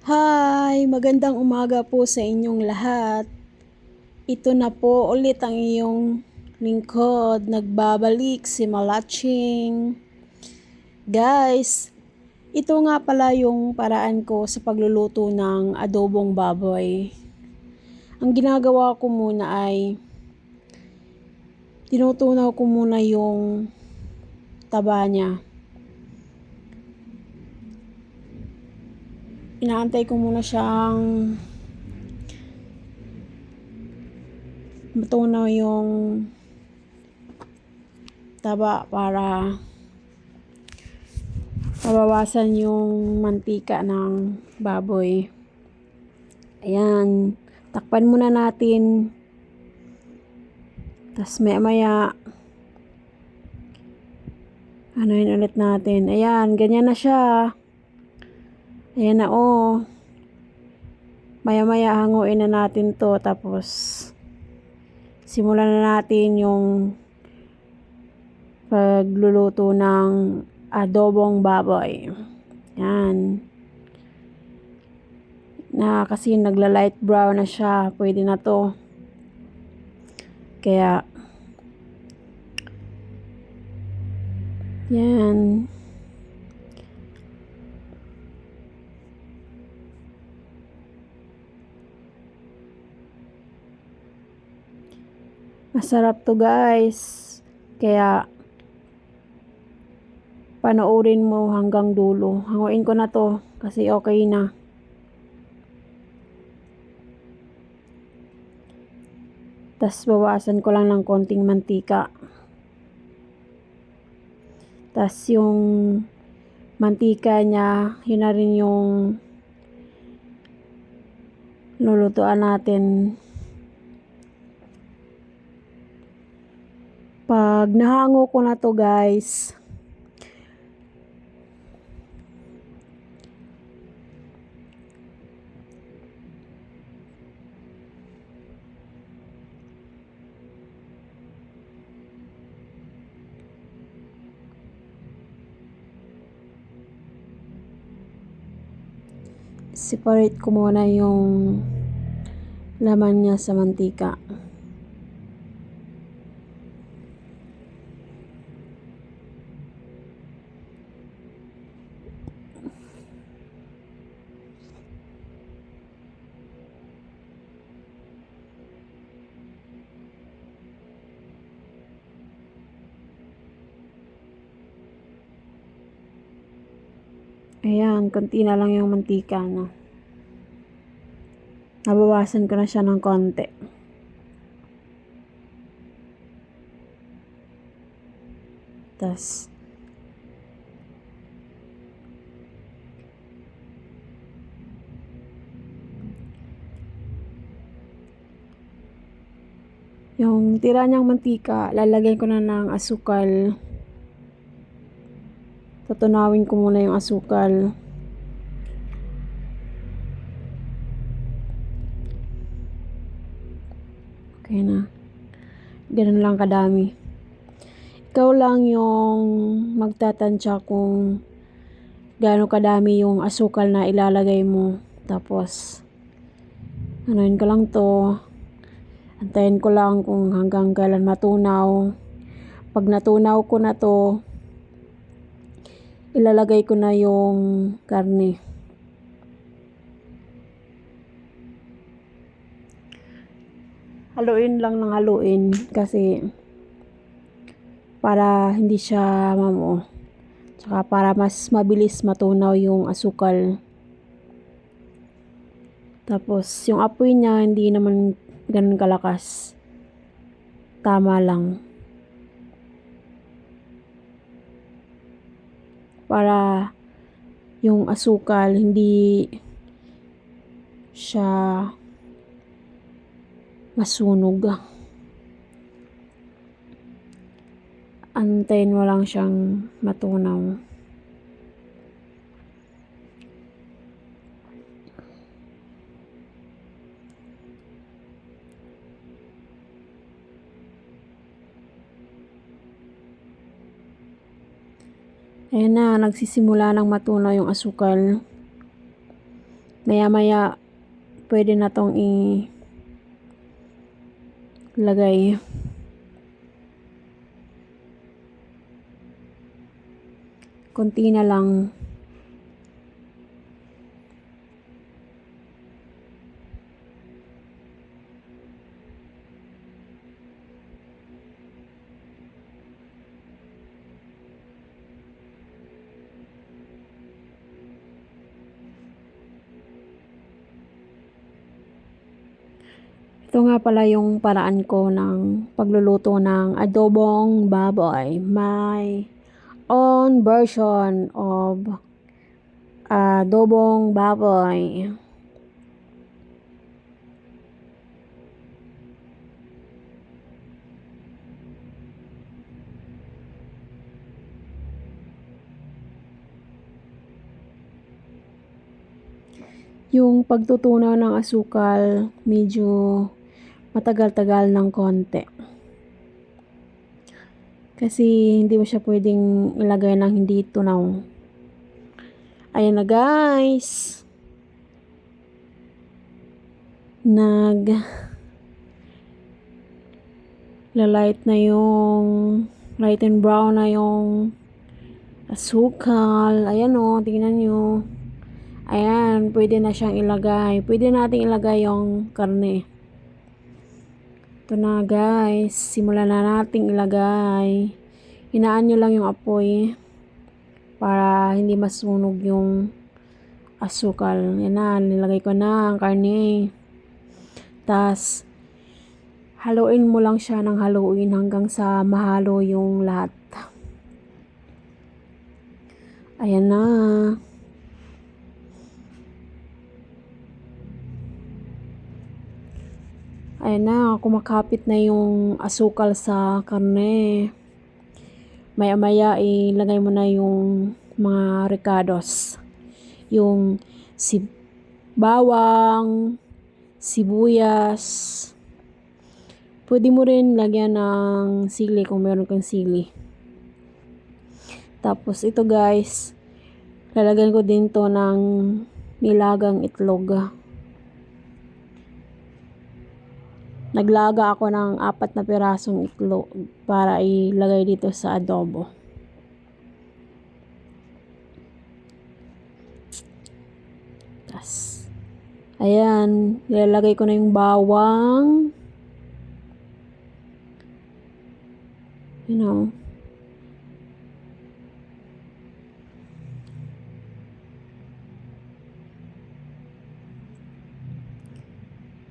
Hi! Magandang umaga po sa inyong lahat. Ito na po ulit ang iyong lingkod. Nagbabalik si Malaching. Guys, ito nga pala yung paraan ko sa pagluluto ng adobong baboy. Ang ginagawa ko muna ay tinutunaw ko muna yung taba niya. Inaantay ko muna siyang matunaw yung taba para mabawasan yung mantika ng baboy. Ayan, takpan muna natin. Tapos maya anuin ulit natin. Ayan, ganyan na siya. Ayan na oh. Maya hanguin na natin to. Tapos simulan na natin yung pagluluto ng adobong baboy. Ayan. Kasi nagla-light brown na siya. Pwede na to. Kaya yan. Masarap to guys. Kaya panoorin mo hanggang dulo. Hanguin ko na to kasi okay na. Tapos bawasan ko lang ng konting mantika. Tapos yung mantika niya, yun na rin yung lulutuan natin. Pag nahango ko na to guys, separate ko muna yung laman niya sa mantika. Ayan, konti na lang yung mantika na. Nabawasan ko na siya ng konti. Tapos yung tira niyang mantika, lalagyan ko na ng asukal. Tutunawin ko muna yung asukal. Okay na. Ganun lang kadami. Ikaw lang yung magtatansya kung gaano kadami yung asukal na ilalagay mo. Tapos anuin ko lang to. Antayin ko lang kung hanggang kailan matunaw. Pag natunaw ko na to, ilalagay ko na yung karne. Haluin lang ng haluin kasi para hindi siya mamuo. Tsaka para mas mabilis matunaw yung asukal. Tapos yung apoy niya hindi naman ganun kalakas. Tama lang. Para yung asukal hindi siya masunog. Antayin mo lang siyang matunaw. Ayan na, nagsisimula ng matunaw yung asukal. Maya-maya, pwede na tong ilagay. Konti na lang. Ito nga pala yung paraan ko ng pagluluto ng adobong baboy. My own version of adobong baboy. Yung pagtutunaw ng asukal, medyo matagal-tagal ng konti. Kasi hindi mo siya pwedeng ilagay ng hindi tunaw. Ayan na guys. Light and brown na yung asukal. Ayan o, tingnan nyo. Ayan, pwede na siyang ilagay. Pwede nating ilagay yung karne. Ito na guys, simulan na nating ilagay. Hinaan nyo lang yung apoy para hindi masunog yung asukal. Yan na, nilagay ko na ang karne. Tas, haluin mo lang siya ng haluin hanggang sa mahalo yung lahat. Ayan na. Ayan na, kumakapit na yung asukal sa karne. Maya-maya, ilagay mo na yung mga ricados. Yung bawang, sibuyas. Pwede mo rin lagyan ng sili kung meron kang sili. Tapos ito guys, lalagyan ko din to ng nilagang itlog. Naglaga ako ng 4 na pirasong itlog para ilagay dito sa adobo. Tas, ayan, ilalagay ko na yung bawang. You know.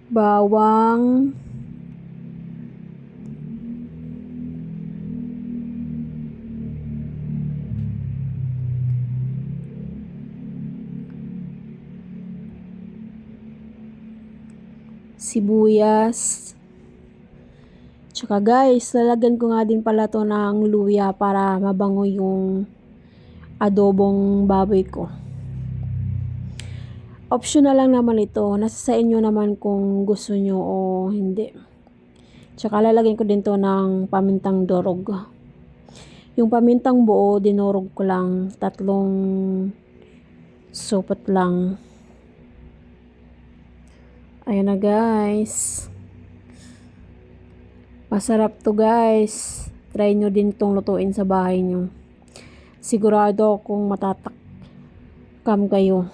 Bawang. Sibuyas. Tsaka guys, lalagyan ko nga din pala to ng luya para mabango yung adobong baboy ko. Optional lang naman ito. Nasa sa inyo naman kung gusto nyo o hindi. Tsaka lalagyan ko din to ng pamintang dorog. Yung pamintang buo, dinurog ko lang. 3 supot lang. Ayan na guys. Masarap to guys. Try nyo din tong lutuin sa bahay nyo. Sigurado akong matatakam kayo.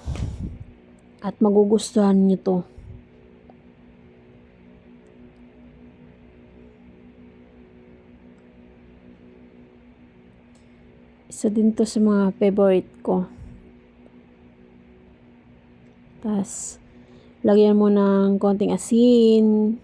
At magugustuhan nyo to. Isa din to sa mga favorite ko. Tas, lagyan mo ng konting asin.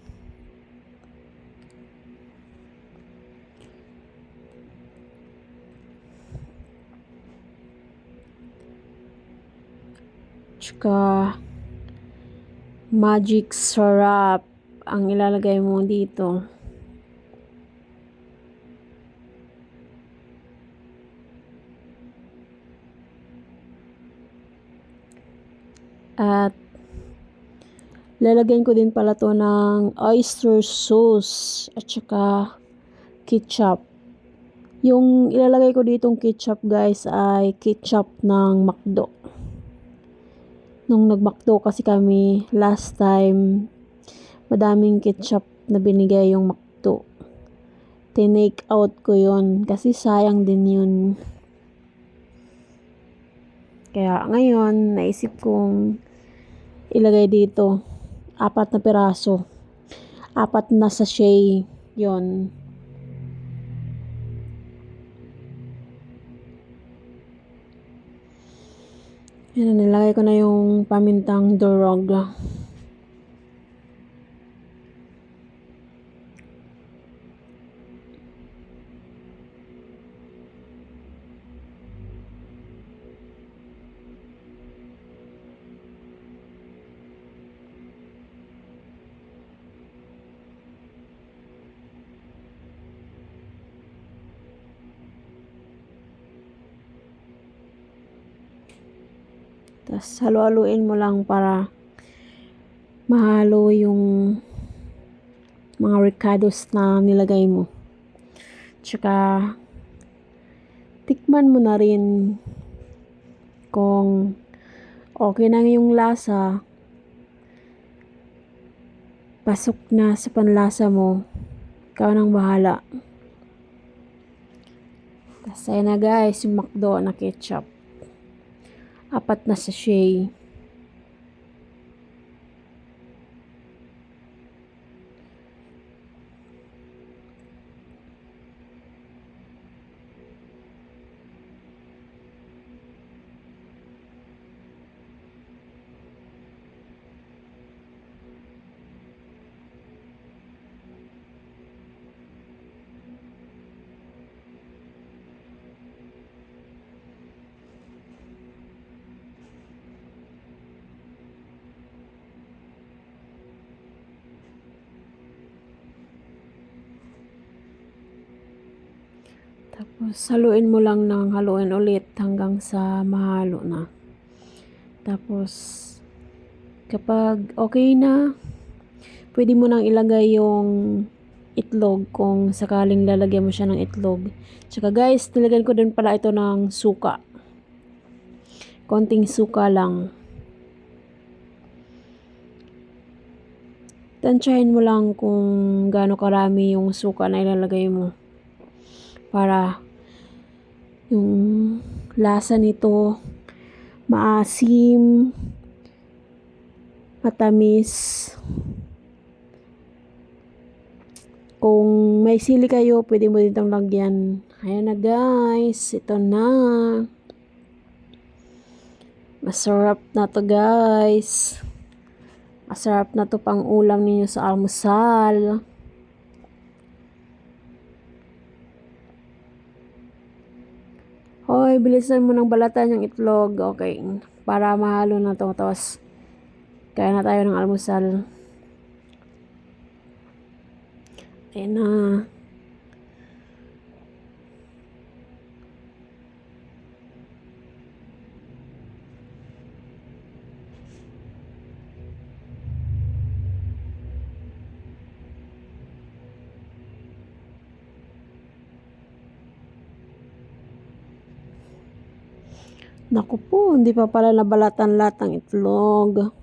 Tsaka, magic syrup ang ilalagay mo dito. At lalagyan ko din pala to ng oyster sauce at saka ketchup. Yung ilalagay ko ditong ketchup guys ay ketchup ng McDo. Nung nag-McDo kasi kami last time, madaming ketchup na binigay yung McDo. Tinake out ko yun kasi sayang din yun. Kaya ngayon, naisip kong ilagay dito 4 na piraso. 4 na sachet yun. Yan, nilagay ko na yung pamintang durog. Tapos halo-haluin mo lang para mahalo yung mga ricados na nilagay mo. Tsaka tikman mo na rin kung okay na yung lasa, pasok na sa panlasa mo, ikaw nang bahala. Tapos ayan na guys, yung McDo na ketchup. 4 na sachet. Tapos haluin mo lang ng haluin ulit hanggang sa mahalo na. Tapos kapag okay na, pwede mo nang ilagay yung itlog kung sakaling lalagyan mo siya ng itlog. Tsaka guys, nilagyan ko din pala ito ng suka. Konting suka lang. Tansyahin mo lang kung gaano karami yung suka na ilalagay mo. Para yung lasa nito maasim, matamis. Kung may sili kayo, pwede mo ditong lagyan. Ayan na guys, ito na. Masarap na to guys. Masarap na to pang ulam ninyo sa almusal. Hoy, bilisan mo ng balatan yung itlog. Okay, para mahalo na to. Tapos, kaya na tayo ng almusal. Ayan na. Naku po, hindi pa pala nabalatan lahat ng itlog.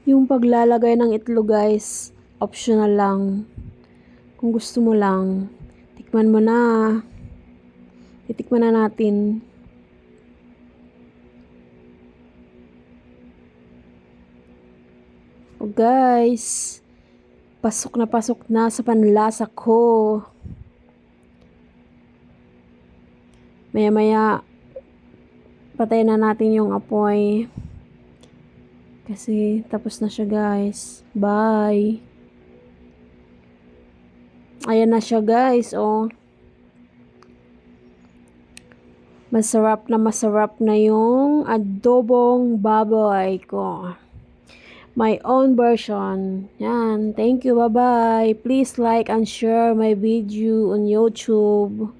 Yung paglalagay ng itlog guys, optional lang. Kung gusto mo lang, tikman mo na. Titikman na natin. Oh guys, pasok na sa panlasa ko. Maya-maya, patayin na natin yung apoy. Kasi tapos na siya guys. Bye. Ayan na siya guys, oh. masarap na yung adobong baboy ko. My own version. Yan. Thank you. Bye-bye. Please like and share my video on YouTube.